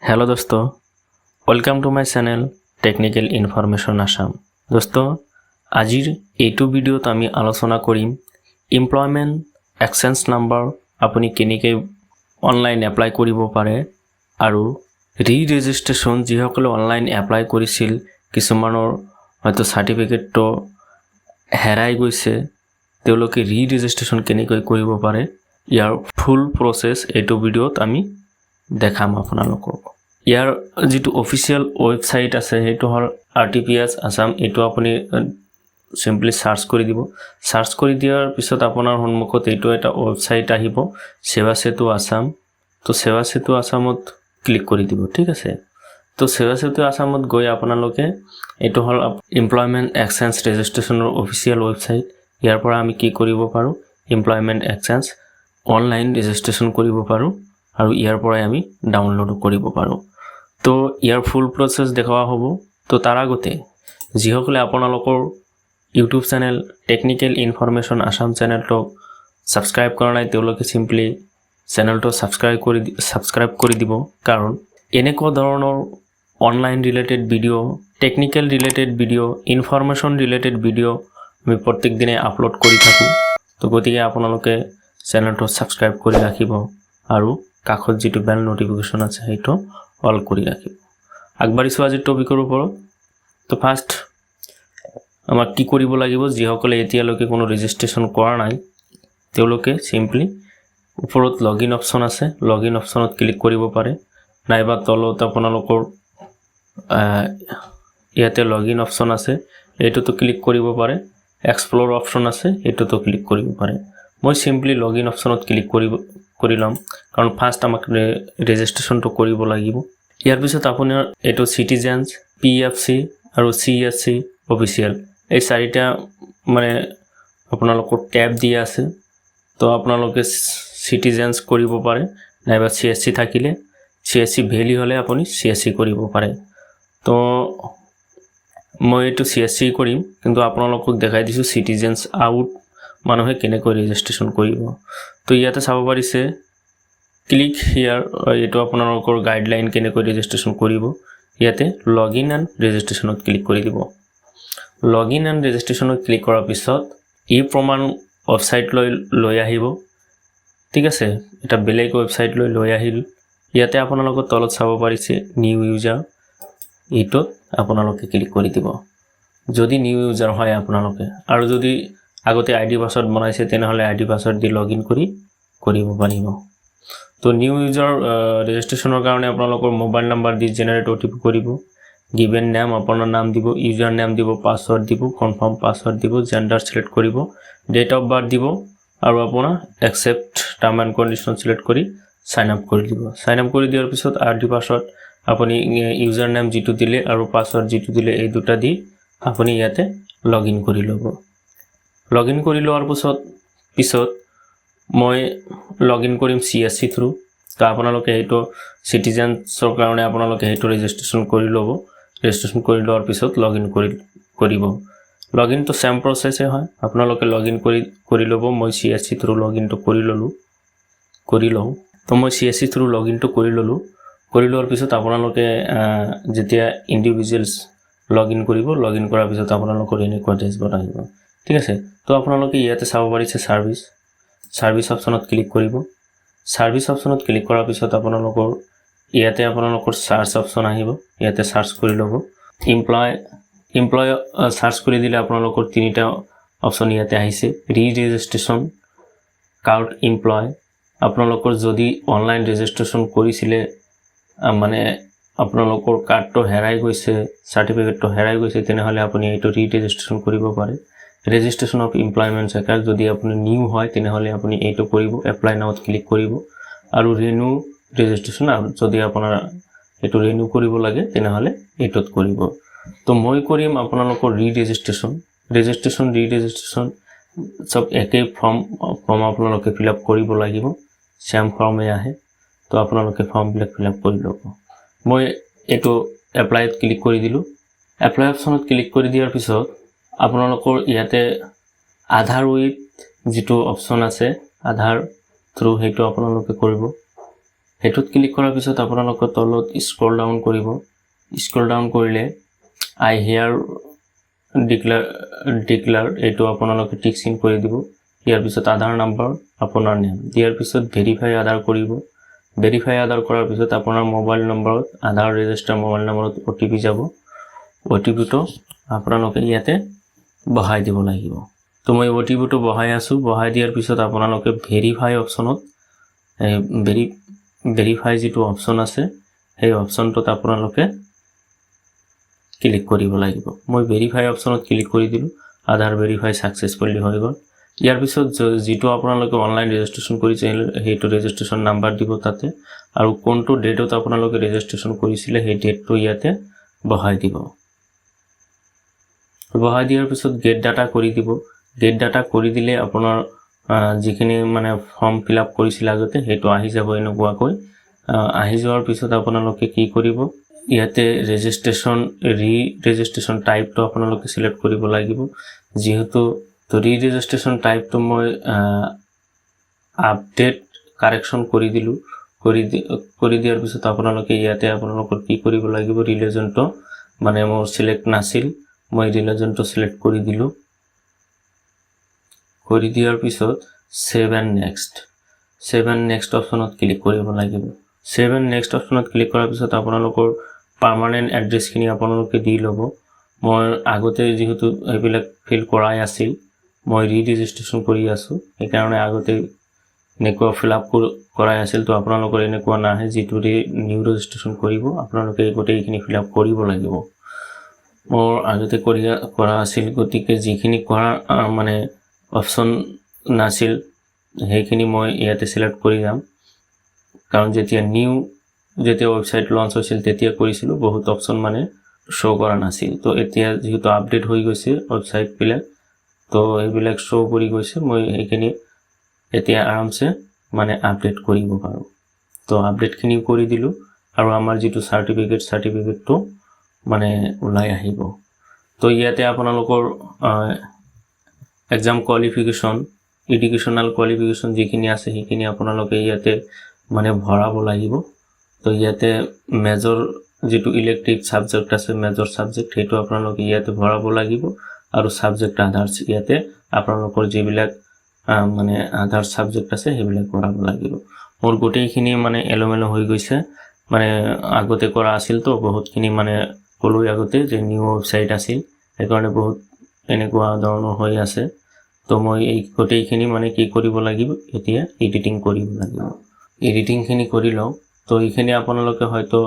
Hello दोस्तों, welcome to my channel technical information Assam. दोस्तों, आजिर एटू भिडिओत आमी आलोचना करिम एमप्लयमेंट एक्सचेंज नम्बर आपुनि केनेके ऑनलाइन एप्लाई करिब पारे आरु रि रेजिस्ट्रेशन जिসকले ऑनलाइन एप्लाई करिसिल किछुमाনৰ হয়তো সাৰ্টিফিকেটটো হেৰাই গৈছে তেওঁলোকে रि रेजिस्ट्रेशन केनेকৈ কৰিব পাৰে ইয়াৰ ফুল প্ৰসেস এটু ভিডিওত আমি দেখাম আপোনালোকক। ইয়াৰ যেটো অফিচিয়াল ওয়েবসাইট আছে হেতু হল RTPS আসাম। এটু আপুনি সিম্পলি সার্চ কৰি দিব। সাৰ্চ কৰি দিয়াৰ পিছত আপোনাৰ সন্মুখত এটু এটা ওয়েবসাইট আহিব সেৱা সেতু আসাম। তো সেৱা সেতু আসামত ক্লিক কৰি দিব, ঠিক আছে। তো সেৱা সেতু আসামত গৈ আপোনালোকে এটু হল এমপ্লয়মেন্ট এক্সচেঞ্জ ৰেজিষ্ট্ৰেচনৰ অফিচিয়াল ওয়েবসাইট। ইয়াৰ পৰা আমি কি কৰিব পাৰো, এমপ্লয়মেন্ট এক্সচেঞ্জ অনলাইন ৰেজিষ্ট্ৰেচন কৰিব পাৰো আৰু ইয়াৰ পৰাই আমি ডাউনলোড কৰিব পাৰো। তো ইয়াৰ ফুল প্ৰসেস দেখাৱা হ'ব। তো তাৰ আগতে যিসকলে আপোনালোকৰ YouTube channel technical information Assam চেনেলটো সাবস্ক্ৰাইব কৰা নাই তেওঁলোকে সিম্পলি চেনেলটো সাবস্ক্ৰাইব কৰি দিব, কাৰণ এনেকুৱা ধৰণৰ online related video, technical related video, information related video আমি প্ৰত্যেক দিনে আপলোড কৰি থাকো। তো গতিকে আপোনালোকে চেনেলটো সাবস্ক্ৰাইব কৰি ৰাখিব আৰু কাষত যেটো বেল নোটিফিকেশন আছে হেটো অল কৰি ৰাখিব। আগবাঢ়িছো আজিৰ টপিকৰ ওপৰত। তো ফাৰ্স্ট আমাক কি কৰিব লাগিব, যিসকলে এতিয়ালৈকে কোনো ৰেজিষ্ট্ৰেচন কৰা নাই তেওঁলোকে সিম্পলি ওপৰত লগইন অপচন আছে, লগইন অপচনত ক্লিক কৰিব পাৰে, নাইবা তলত আপোনালোকৰ ইয়াতে লগইন অপচন আছে এটোতো ক্লিক কৰিব পাৰে, এক্সপ্লোৰ অপচন আছে এটোতো ক্লিক কৰিব পাৰে। মই সিম্পলি লগইন অপচনত ক্লিক কৰি লম, কাৰণ ফাৰ্স্ট আমাক ৰেজিষ্ট্ৰেচনটো কৰিব লাগিব। ইয়াৰ পিছত আপোনাৰ এটো সিটিজেন্স, PFC আৰু CSC অফিচিয়াল এই চাৰিটা মানে আপোনালোকৰ ট্যাব দিয়া আছে। তো আপোনালোকে সিটিজেন্স কৰিব পাৰে, নাইবা CSC থাকিলে CSC ভ্যালি হলে আপুনি CSC কৰিব পাৰে। তো মই এটো CSC কৰিম, কিন্তু আপোনালোকক দেখাই দিছো সিটিজেন্স আউট মানুহে কেনেকৈ ৰেজিষ্ট্ৰেচন কৰিব। তো ইয়াতে চাব পাৰিছে ক্লিক হিয়াৰ, এটো আপোনালোকৰ গাইডলাইন কেনেকৈ ৰেজিষ্ট্ৰেচন কৰিব। ইয়াতে লগইন এণ্ড ৰেজিষ্ট্ৰেচনত ক্লিক কৰি দিব। লগইন এণ্ড ৰেজিষ্ট্ৰেচনত ক্লিক কৰাৰ পিছত এই প্ৰমাণ ওয়েবসাইট লৈ আহিব, ঠিক আছে। এটা বেলেগ ওয়েবসাইট লৈ আহিল। ইয়াতে আপোনালোকৰ তলত চাব পাৰিছে নিউ ইউজাৰ, এটো আপোনালোকে ক্লিক কৰি দিব যদি নিউ ইউজাৰ হয় আপোনালোকে। আৰু যদি আগতে আইডি পাসওয়াৰ্ড বনাইছে তেনেহলে আইডি পাসওয়াৰ্ড দি লগইন কৰিব পাৰিব। তো নিউ ইউজাৰ ৰেজিষ্ট্ৰেচনৰ কাৰণে আপোনালোকৰ মোবাইল নাম্বাৰ দি জেনাৰেট OTP কৰিব, গিভেন নেম আপোনাৰ নাম দিব, ইউজাৰ নেম দিব, পাসওয়াৰ্ড দিব, কনফাৰ্ম পাসওয়াৰ্ড দিব, জেন্ডাৰ সিলেক্ট কৰিব, ডেট অফ বাৰ্থ দিব আৰু আপোনাৰ accept term and condition select কৰি সাইন আপ কৰি দিব। সাইন আপ কৰি দিয়াৰ পিছত আইডি পাসওয়াৰ্ড আপুনি ইউজাৰ নেম যেটো দিলে আৰু পাসওয়াৰ্ড যেটো দিলে এই দুটা দি আপুনি ইয়াতে লগইন কৰি ল'ব। লগইন কৰি লোৱাৰ পিছত মই লগইন কৰিম CSC থ্ৰু। তো আপোনালোকে এইটো সিটিজেন্সৰ কাৰণে আপোনালোকে এইটো ৰেজিষ্ট্ৰেচন কৰি ল'ব। ৰেজিষ্ট্ৰেচন কৰি লোৱাৰ পিছত লগইন কৰিব। লগইন তো সেম প্ৰসেসে হয়, আপোনালোকে লগইন কৰি ল'ব। মই CSC থ্ৰু লগইনটো কৰি লওঁ। তো মই CSC থ্ৰু লগইনটো কৰি ল'লো। কৰি লোৱাৰ পিছত আপোনালোকে যেতিয়া ইন্ডিভিজুৱেলস লগইন কৰিব, লগইন কৰাৰ পিছত আপোনালোকৰ এনেকুৱা ডেশবৰ্ড আহিব, ঠিক আছে। তো আপোনালোকে ইয়াতে চাব পাৰিছে সাৰ্ভিস অপশনত ক্লিক কৰিব। সাৰ্ভিস অপশনত ক্লিক কৰাৰ পিছত আপোনালোকৰ ইয়াতে আপোনালোকৰ সাৰ্চ অপশন আহিব, ইয়াতে সাৰ্চ কৰি ল'ব। এমপ্লয় সাৰ্চ কৰি দিলে আপোনালোকৰ তিনিটা অপশন ইয়াতে আহিছে। ৰি ৰেজিষ্ট্ৰেচন, কাউট এমপ্লয়। আপোনালোকৰ যদি অনলাইন ৰেজিষ্ট্ৰেচন কৰিছিলে মানে আপোনালোকৰ কাৰ্ডটো হেৰাই গৈছে, সাৰ্টিফিকেটটো হেৰাই গৈছে, তেনেহলে আপুনি এইটো ৰি ৰেজিষ্ট্ৰেচন কৰিব পাৰে। ৰেজিষ্ট্ৰেচন অফ এমপ্লয়মেন্ট চেকাৰ, যদি আপুনি নিউ হয় তেনেহলে আপুনি এইটো কৰিব, এপ্লাই নাওত ক্লিক কৰিব আৰু ৰিনিউ ৰেজিষ্ট্ৰেচন, যদি আপোনাৰ এইটো ৰিনিউ কৰিব লাগে তেনেহলে এইটোত কৰিব। তো মই কৰিম আপোনালোকৰ ৰি ৰেজিষ্ট্ৰেচন। ৰি ৰেজিষ্ট্ৰেচন সব একেই ফৰ্ম আপোনালোকে ফিল আপ কৰিব লাগিব, সেম ফৰ্মে আহে। তো আপোনালোকে ফৰ্মবিলাক ফিল আপ কৰি ল'ব। মই এইটো এপ্লাইত ক্লিক কৰি দিলো। এপ্লাই অপশনত ক্লিক কৰি দিয়াৰ পিছত আপোনালোকৰ ইয়াতে আধাৰ উইথ যেটো অপশন আছে, আধাৰ থ্ৰু হেতু আপোনালোকে কৰিব। সেইটোত ক্লিক কৰাৰ পিছত আপোনালোকে তলত স্ক্ৰল ডাউন কৰিব। স্ক্ৰল ডাউন কৰিলে আই হিয়াৰ ডিক্লাৰ এইটো আপোনালোকে টিক চিন কৰি দিব। ইয়াৰ পিছত আধাৰ নাম্বাৰ, আপোনাৰ নেম দিয়াৰ পিছত ভেৰিফাই আধাৰ কৰিব। ভেৰিফাই আধাৰ কৰাৰ পিছত আপোনাৰ মোবাইল নম্বৰত, আধাৰ ৰেজিষ্টাৰ মোবাইল নম্বৰত OTP যাব। OTPটো আপোনালোকে ইয়াতে বহাই দিব লাগিব। তো মই OTPটো বহাই আছোঁ। বহাই দিয়াৰ পিছত আপোনালোকে ভেৰিফাই অপশ্যনত ভেৰিফাই যিটো অপশ্যন আছে সেই অপশ্যনটোত আপোনালোকে ক্লিক কৰিব লাগিব। মই ভেৰিফাই অপশ্যনত ক্লিক কৰি দিলোঁ। আধাৰ ভেৰিফাই ছাকচেছফুলি হৈ গ'ল। ইয়াৰ পিছত যিটো আপোনালোকে অনলাইন ৰেজিষ্ট্ৰেশ্যন কৰিছে সেইটো ৰেজিষ্ট্ৰেশ্যন নাম্বাৰ দিব তাতে, আৰু কোনটো ডেটত আপোনালোকে ৰেজিষ্ট্ৰেশ্যন কৰিছিলে সেই ডেটটো ইয়াতে বহাই দিব। বহাই দিয়াৰ পিছত গেট ডাটা কৰি দিব। গেট ডাটা কৰি দিলে আপোনাৰ যিখিনি মানে ফৰ্ম ফিল আপ কৰিছিল আগতে সেইটো আহি যাব এনেকুৱাকৈ। আহি যোৱাৰ পিছত আপোনালোকে কি কৰিব, ইয়াতে ৰেজিষ্ট্ৰেশ্যন টাইপটো আপোনালোকে চিলেক্ট কৰিব লাগিব। যিহেতু ৰেজিষ্ট্ৰেশ্যন টাইপটো মই আপডেট কাৰেকশ্যন কৰি দিলোঁ। কৰি দিয়াৰ পিছত আপোনালোকে ইয়াতে আপোনালোকৰ কি কৰিব লাগিব, ৰিলিজনটো মানে মোৰ চিলেক্ট নাছিল, মই ৰিলিজনটো চিলেক্ট কৰি দিলোঁ। কৰি দিয়াৰ পিছত ছেভ এণ্ড নেক্সট অপশ্যনত ক্লিক কৰিব লাগিব। ছেভ এণ্ড নেক্সট অপশ্যনত ক্লিক কৰাৰ পিছত আপোনালোকৰ পাৰ্মানেণ্ট এড্ৰেছখিনি আপোনালোকে দি ল'ব। মই আগতে যিহেতু এইবিলাক ফিল কৰাই আছিল, মই ৰেজিষ্ট্ৰেশ্যন কৰি আছোঁ, সেইকাৰণে আগতে এনেকুৱা ফিল আপ কৰাই আছিল। তো আপোনালোকৰ এনেকুৱা নাহে, যিটো নিউ ৰেজিষ্ট্ৰেশ্যন কৰিব আপোনালোকে গোটেইখিনি ফিল আপ কৰিব লাগিব। মোৰ আগতে কৰা আছিল, গতিকে যিখিনি কৰা মানে অপশ্যন নাছিল সেইখিনি মই ইয়াতে চিলেক্ট কৰি যাম। কাৰণ যেতিয়া ৱেবছাইট লঞ্চ হৈছিল তেতিয়া কৰিছিলোঁ, বহুত অপশ্যন মানে শ্ব' কৰা নাছিল। তো এতিয়া যিহেতু আপডেট হৈ গৈছে ৱেবছাইটবিলাক, তো এইবিলাক শ্ব' কৰি গৈছে, মই সেইখিনি এতিয়া আৰামছে মানে আপডেট কৰিব পাৰোঁ। তো আপডেটখিনি কৰি দিলোঁ, আৰু আমাৰ যিটো চাৰ্টিফিকেটটো মানে ওলাই আহিব। তো ইয়াতে আপোনালোকৰ এক্সাম কোৱালিফিকেশ্যন, এডুকেশ্যনেল কোৱালিফিকেশ্যন যিখিনি আছে সেইখিনি আপোনালোকে ইয়াতে মানে ভৰাব লাগিব। তো ইয়াতে মেজৰ যিটো ইলেক্টিভ ছাবজেক্ট আছে, মেজৰ ছাবজেক্ট, সেইটো আপোনালোকে ইয়াতে ভৰাব লাগিব। আৰু ছাবজেক্ট আধাৰ্ছ ইয়াতে আপোনালোকৰ যিবিলাক মানে আধাৰ ছাবজেক্ট আছে সেইবিলাক ভৰাব লাগিব। মোৰ গোটেইখিনি মানে এলোমেলো হৈ গৈছে, মানে আগতে কৰা আছিল। তো বহুতখিনি মানে ক'লোঁ আগতে যে নিউ ৱেবছাইট আছিল, সেইকাৰণে বহুত এনেকুৱা ধৰণৰ হৈ আছে। তো মই এই গোটেইখিনি মানে কি কৰিব লাগিব, এতিয়া এডিটিং কৰিব লাগিব। এডিটিংখিনি কৰি লওঁ। তো এইখিনি আপোনালোকে হয়তো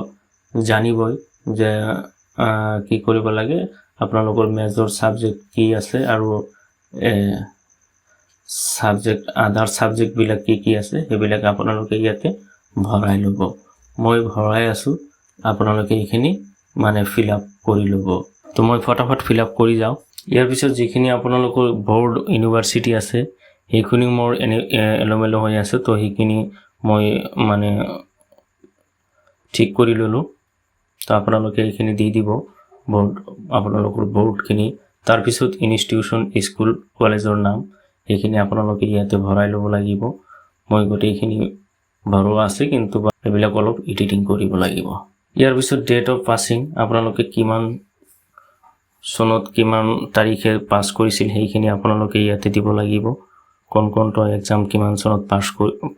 জানিবই যে কি কৰিব লাগে, আপোনালোকৰ মেজৰ ছাবজেক্ট কি আছে আৰু আধাৰ ছাবজেক্টবিলাক কি আছে সেইবিলাক আপোনালোকে ইয়াতে ভৰাই ল'ব। মই ভৰাই আছোঁ, আপোনালোকে এইখিনি মানে ফিল আপ কৰি ল'ব। তো মই ফটাফট ফিল আপ কৰি যাওঁ। ইয়াৰ পিছত যিখিনি আপোনালোকৰ বৰ্ড ইউনিভাৰ্চিটি আছে সেইখিনি মোৰ এলোমেলো হৈ আছে, তো সেইখিনি মই মানে ঠিক কৰি ল'লোঁ। তো আপোনালোকে এইখিনি দি দিব আপোনালোকৰ বৰ্ডখিনি। তাৰপিছত ইনষ্টিটিউশ্যন, স্কুল, কলেজৰ নাম সেইখিনি আপোনালোকে ইয়াতে ভৰাই ল'ব লাগিব। মই গোটেইখিনি ভৰোৱা আছে, কিন্তু এইবিলাক অলপ এডিটিং কৰিব লাগিব। ইয়াৰ পিছত ডেট অফ পাছিং, আপোনালোকে কিমান চনত কিমান তাৰিখে পাছ কৰিছিল সেইখিনি আপোনালোকে ইয়াতে দিব লাগিব। কোনটো এক্সাম কিমান চনত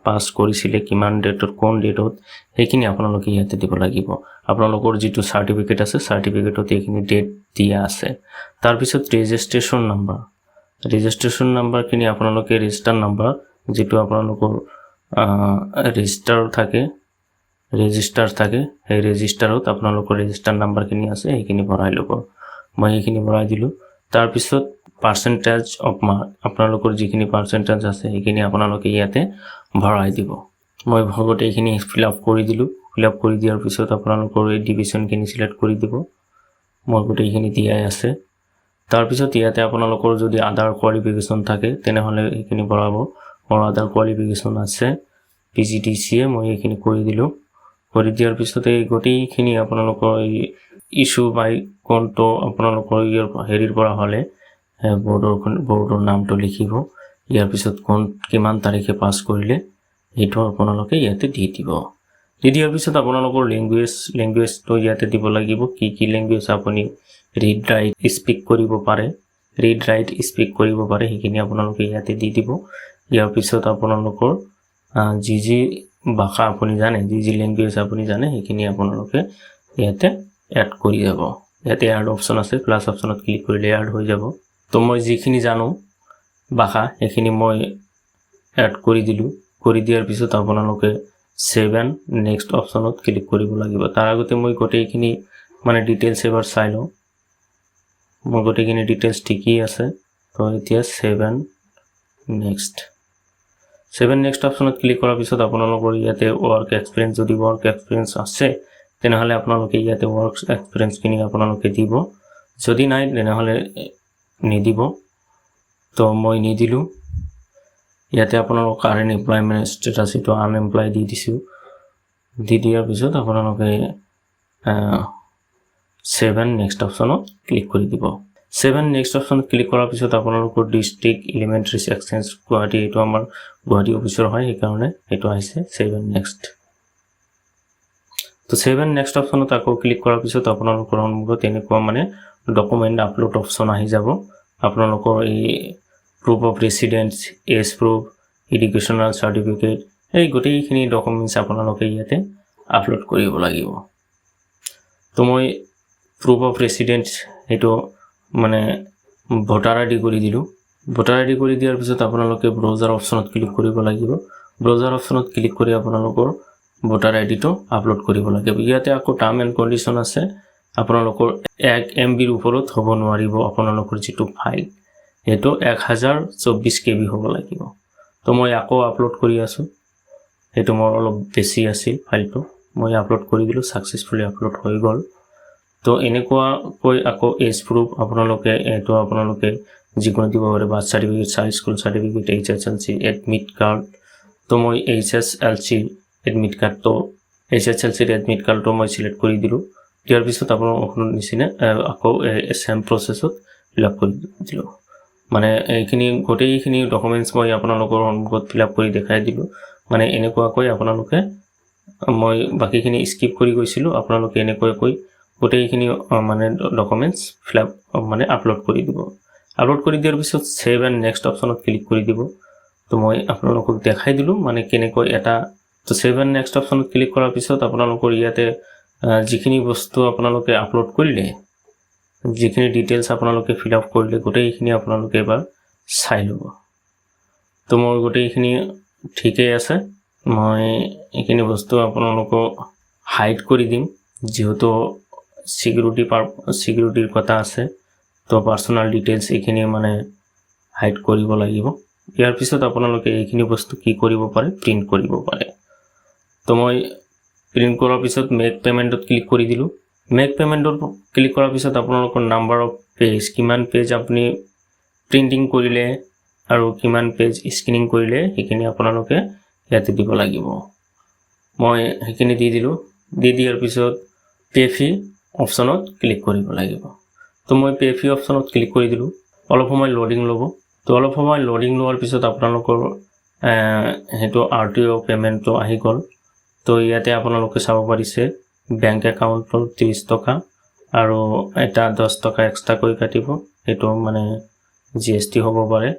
পাছ কৰিছিলে, কিমান ডেটত, কোন ডেটত, সেইখিনি আপোনালোকে ইয়াতে দিব লাগিব। আপোনালোকৰ যিটো চাৰ্টিফিকেট আছে চাৰ্টিফিকেটত এইখিনি ডেট দিয়া আছে। তাৰপিছত ৰেজিষ্ট্ৰেশ্যন নাম্বাৰখিনি আপোনালোকে ৰেজিষ্টাৰ নাম্বাৰ যিটো আপোনালোকৰ ৰেজিষ্টাৰ থাকে সেই ৰেজিষ্টাৰত আপোনালোকৰ ৰেজিষ্টাৰ নাম্বাৰখিনি আছে, সেইখিনি ভৰাই ল'ব। মই সেইখিনি ভৰাই দিলোঁ। তাৰপিছত পাৰ্চেণ্টেজ অফ মাৰ্ক, আপোনালোকৰ যিখিনি পাৰ্চেণ্টেজ আছে সেইখিনি আপোনালোকে ইয়াতে ভৰাই দিব। মই গোটেইখিনি ফিল আপ কৰি দিলোঁ। ফিল আপ কৰি দিয়াৰ পিছত আপোনালোকৰ এই ডিভিশ্যনখিনি চিলেক্ট কৰি দিব। মই গোটেইখিনি দিয়াই আছে। তাৰপিছত ইয়াতে আপোনালোকৰ যদি আধাৰ কোৱালিফিকেশ্যন থাকে তেনেহ'লে সেইখিনি ভৰাব। মোৰ আধাৰ কোৱালিফিকেশ্যন আছে PGDCA, মই এইখিনি কৰি দিলোঁ। কৰি দিয়াৰ পিছতে গোটেইখিনি আপোনালোকৰ এই ইছ্যু বাই কোনটো আপোনালোকৰ হেৰিৰ পৰা হ'লে বৰ্ডৰ নামটো লিখিব। ইয়াৰ পিছত কিমান তাৰিখে পাছ কৰিলে সেইটো আপোনালোকে ইয়াতে দি দিব। দি দিয়াৰ পিছত আপোনালোকৰ লেংগুৱেজটো ইয়াতে দিব লাগিব কি লেংগুৱেজ আপুনি ৰিড ৰাইট স্পীক কৰিব পাৰে সেইখিনি আপোনালোকে ইয়াতে দি দিব ইয়াৰ পিছত আপোনালোকৰ যি ভাষা আপুনি জানে যি লেংগুৱেজ আপুনি জানে সেইখিনি আপোনালোকে ইয়াতে এড কৰি যাব ইয়াতে এড অপচন আছে প্লাছ অপচনত ক্লিক কৰিলে এড হৈ যাব তো মই যিখিনি জানো ভাষা সেইখিনি মই এড কৰি দিলো কৰি দিয়াৰ পিছত আপোনালোকে 7 নেক্সট অপচনত ক্লিক কৰিব লাগিব তাৰ আগতে মই গোটেইখিনি মানে ডিটেইলছ এবাৰ চাই লওঁ মই গোটেইখিনি ডিটেইলছ ঠিকই আছে তো এতিয়া 7 নেক্সট অপচনত ক্লিক কৰাৰ পিছত আপোনালোকৰ ইয়াতে ওয়াৰ্ক এক্সপেৰিয়েন্স যদি ওয়াৰ্ক এক্সপেৰিয়েন্স আছে তেনেহলে আপোনালোকে ইয়াতে ওয়াৰ্ক এক্সপেৰিয়েন্স খিনি আপোনালোকে দিব যদি নাই তেনেহলে নিদিব তো মই নিদিলো ইয়াতে আপোনালোকৰ কাৰেন্ট এমপ্লয়মেন্ট স্ট্যাটাস এটো আনএমপ্লয়েড দি দিছো দি দিয়াৰ পিছত আপোনালোকে 7 নেক্সট অপচনত ক্লিক কৰি দিব 7 নেক্সট অপচনত ক্লিক কৰাৰ পিছত আপোনালোকৰ ডিস্ট্ৰিক্ট এলিমেন্টাৰী এক্সচেঞ্জ গুৱাহাটী এটো আমাৰ গুৱাহাটী অফিচৰ হয় এই কাৰণে এটো আহিছে 7 নেক্সট তো 7 নেক্সট অপচনত আকৌ ক্লিক কৰাৰ পিছত আপোনালোকৰ সন্মুখত এনেকুৱা মানে ডকুমেন্ট আপলোড অপচন আহি যাব আপোনালোকৰ এই proof of residence age proof educational certificate এই গোটেইখিনি ডকুমেন্টস আপোনালোকে ইয়াতে আপলোড কৰিব লাগিব তো মই proof of residence এটো মানে ভোটাৰ আইডি কৰি দিলো ভোটাৰ আইডি কৰি দিয়াৰ পিছত আপোনালোকে ব্ৰাউজাৰ অপচনত ক্লিক কৰিব লাগিব ব্ৰাউজাৰ অপচনত ক্লিক কৰি আপোনালোকৰ ভোটাৰ আইডিটো আপলোড কৰিব লাগিব ইয়াতে আকৌ টাৰ্ম এণ্ড কন্ডিশন আছে আপোনালোকৰ 1 MB ৰ ওপৰত হ'ব নোৱাৰিব আপোনালোকৰ যেটো ফাইল এটো 1024 KB হ'ব লাগিব তো মই আকৌ আপলোড কৰি আছো এটো মোৰ অলপ বেছি আছিল ফাইলটো মই আপলোড কৰি দিলো সাকসেসফুলি আপলোড হৈ গল তো এনেকুৱা কৈ আকৌ এজ প্ৰুফ আপোনালোকে এটো আপোনালোকে যিকোনো দিব পাৰে birth certificate school certificate HSLC admit card তো মই HSLC এডমিট কাৰ্ড তো HSLC এডমিট কাৰ্ডটো মই সিলেক্ট কৰি দিলো ইয়াৰ পিছত আপোনালোকৰ নিচিনা আকৌ সেম প্ৰসেছত ফিলআপ কৰি দিলো মানে এইখিনি গোটেইখিনি ডকুমেন্টস মই আপোনালোকৰ সন্মুখত ফিলআপ কৰি দেখাই দিলো মানে এনেকুৱা কৈ আপোনালোকে মই বাকিখিনি স্কিপ কৰি গৈছিলো আপোনালোকে এনেকৈ কৈ গোটেইখিনি মানে ডকুমেন্টস ফিলআপ মানে আপলোড কৰি দিব আপলোড কৰি দিয়াৰ পিছত 7 নেক্সট অপচনত ক্লিক কৰি দিব তো মই আপোনালোকক দেখাই দিলো মানে কেনেকৈ এটা তো 7 নেক্সট অপচনত ক্লিক কৰাৰ পিছত আপোনালোকৰ ইয়াতে যিখিনি বস্তু আপোনালোকে আপলোড কৰিলে যিখিনি ডিটেইলছ আপোনালোকে ফিলআপ কৰিলে গোটেইখিনি আপোনালোকে এবাৰ চাই লব তো মোৰ গোটেইখিনি ঠিকই আছে মই এইখিনি বস্তু আপোনালোকক হাইড কৰি দিম যেহেতু সিকিউৰিটিৰ কথা আছে তো পাৰ্সোনাল ডিটেইলছ এইখিনি মানে হাইড কৰিব লাগিব ইয়াৰ পিছত আপোনালোকে এইখিনি বস্তু কি কৰিব পাৰে প্ৰিন্ট কৰিব পাৰে তো মই প্ৰিন্ট কৰাৰ পিছত মেক পেমেন্টত ক্লিক কৰি দিলো মেক পেমেন্টত ক্লিক কৰাৰ পিছত আপোনালোকৰ নাম্বাৰ অফ পেজ কিমান পেজ আপুনি প্ৰিন্টিং কৰিলে আৰু কিমান পেজ স্ক্যানিং কৰিলে সেইখিনি আপোনালোকে ইয়াতে দিব লাগিব মই সেইখিনি দি দিলো দি দিয়াৰ পিছত পে ফি অপচনত ক্লিক কৰিব লাগিব তো মই পে ফি অপচনত ক্লিক কৰি দিলো অলপ সময় লোডিং ল'ব তো অলপ সময় লোডিং লোৱাৰ পিছত আপোনালোকৰ হেটো RTO পেমেন্টটো আহি গল তো ইয়াতে আপোনালোকে চাব পাৰিছে বেংক একাউন্টৰ 30 টকা আৰু এটা 10 টকা এক্সট্ৰা কৈ কাটিব এটো মানে GST হ'ব পাৰে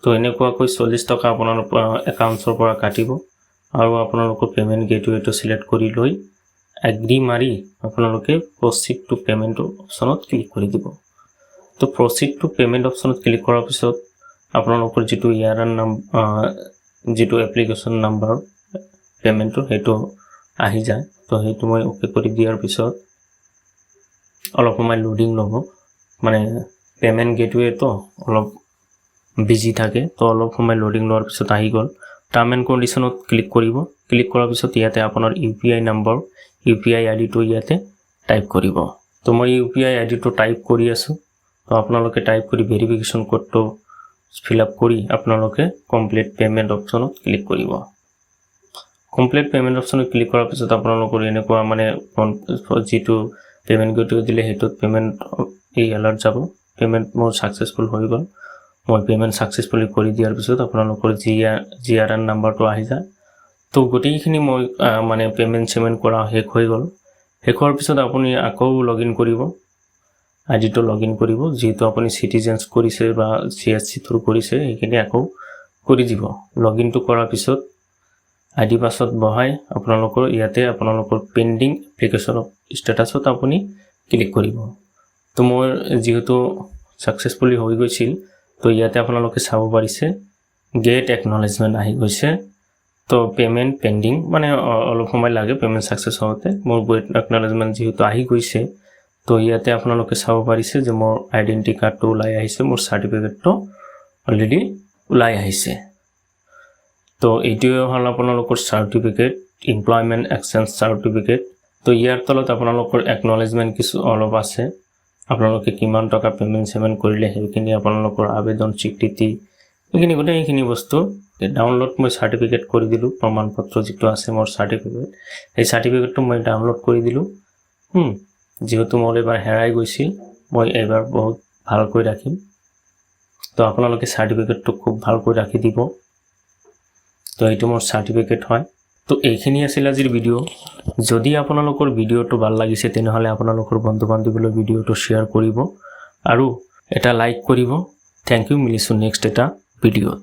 তো এনেকুৱাকৈ 40 টকা আপোনালোকৰ একাউন্টৰ পৰা কাটিব আৰু আপোনালোকৰ পেমেন্ট গেটৱেটো সিলেক্ট কৰি লৈ এগ্ৰি মাৰি আপোনালোকে প্ৰসিড টু পেমেন্ট অপচনত ক্লিক কৰি দিব তো প্ৰসিড টু পেমেন্ট অপচনত ক্লিক কৰাৰ পিছত আপোনালোকৰ যেটো ইয়াৰ নাম যেটো এপ্লিকেশন নাম্বাৰ পেমেন্টটো হেটো আহি যায় তো হেটো মই ওকে কৰি দিয়াৰ পিছত অলপ সময় লোডিং ল'ব মানে পেমেন্ট গেটৱে তো অলপ বিজি থাকে তো অলপ সময় লোডিং লোৱাৰ পিছত আহি গল টাৰ্ম এণ্ড কন্ডিশনত ক্লিক কৰিব ক্লিক কৰাৰ পিছত ইয়াতে আপোনাৰ UPI নম্বৰ UPI ID টো ইয়াতে টাইপ কৰিব তো মই UPI ID টো টাইপ কৰি আছো তো আপোনালোকে টাইপ কৰি ভেৰিফিকেশন কোডটো ফিলআপ কৰি আপোনালোকে কমপ্লিট পেমেন্ট অপচনত ক্লিক কৰিব কমপ্লিট পেমেন্ট অপচনত ক্লিক কৰাৰ পিছত আপোনালোকৰ এনেকুৱা মানে যেটো পেমেন্ট গেটৱে দিলে হেটো পেমেন্ট এই এলাৰ্ট যাব পেমেন্ট মোৰ সাকসেসফুল হৈ গল মই পেমেন্ট সাকসেসফুলি কৰি দিয়াৰ পিছত আপোনালোকৰ GRN নাম্বাৰটো আহি যায় তো গোটেইখিনি মই মানে পেমেণ্ট কৰা শেষ হৈ গ'ল। শেষ হোৱাৰ পিছত আপুনি আকৌ লগ ইন কৰিব, আইডিটো লগ ইন কৰিব। যিহেতু আপুনি চিটিজেন্স কৰিছে বা CSC থ্ৰু কৰিছে সেইখিনি আকৌ কৰি দিব। লগ ইনটো কৰাৰ পিছত আইডি পাছত বহাই আপোনালোকৰ ইয়াতে আপোনালোকৰ পেণ্ডিং এপ্লিকেশ্যন ষ্টেটাছত আপুনি ক্লিক কৰিব। তো মোৰ যেহেতু সাকসেসফুলি হৈ গৈছিল, তো ইয়াতে আপোনালোকে চাব পাৰিছে গেট একনলেজমেন্ট আহি গৈছে। তো পেমেন্ট পেন্ডিং মানে অলপ সময় লাগে পেমেন্ট সাকসেস হওঁতে। মোৰ গেট একনলেজমেন্ট যেহেতু আহি গৈছে, তো ইয়াতে আপোনালোকে চাব পাৰিছে যে মোৰ আইডেন্টি কাৰ্ডটো ওলাই আহিছে, মোৰ সাৰ্টিফিকেটটো অলৰেডি ওলাই আহিছে। তো এইটোৱে হ'ল আপোনালোকৰ সাৰ্টিফিকেট, এমপ্লয়মেন্ট এক্সচেঞ্জ সাৰ্টিফিকেট। তো ইয়াৰ তলত আপোনালোকৰ একনলেজমেন্ট কিছু অলপ আছে, আপোনালোকে কিমান টকা পেমেন্ট কৰিলে সেইখিনি আপোনালোকৰ আবেদন স্বীকৃতি এইখিনি গোটেইখিনি বস্তু ডাউনলোড মই সাৰ্টিফিকেট কৰি দিলোঁ। প্ৰমাণপত্ৰ যিটো আছে মোৰ সাৰ্টিফিকেট, এই সাৰ্টিফিকেটটো মই ডাউনলোড কৰি দিলোঁ। যেহেতু মোৰ এবাৰ হেৰাই গৈছিল, মই এবাৰ বহুত ভালকৈ ৰাখিম। তো আপোনালোকে সাৰ্টিফিকেটটো খুব ভালকৈ ৰাখি দিব। তো এইটো মোৰ সাৰ্টিফিকেট হয়। তো এইখিনি আছিল আজিৰ ভিডিঅ'। যদি আপোনালোকৰ ভিডিঅ'টো ভাল লাগিছে তেনেহ'লে আপোনালোকৰ বন্ধু বান্ধৱীলৈ ভিডিঅ'টো শ্বেয়াৰ কৰিব আৰু এটা লাইক কৰিব। থ্যাংক ইউ, মিলিছোঁ নেক্সট এটা ভিডিঅ'ত।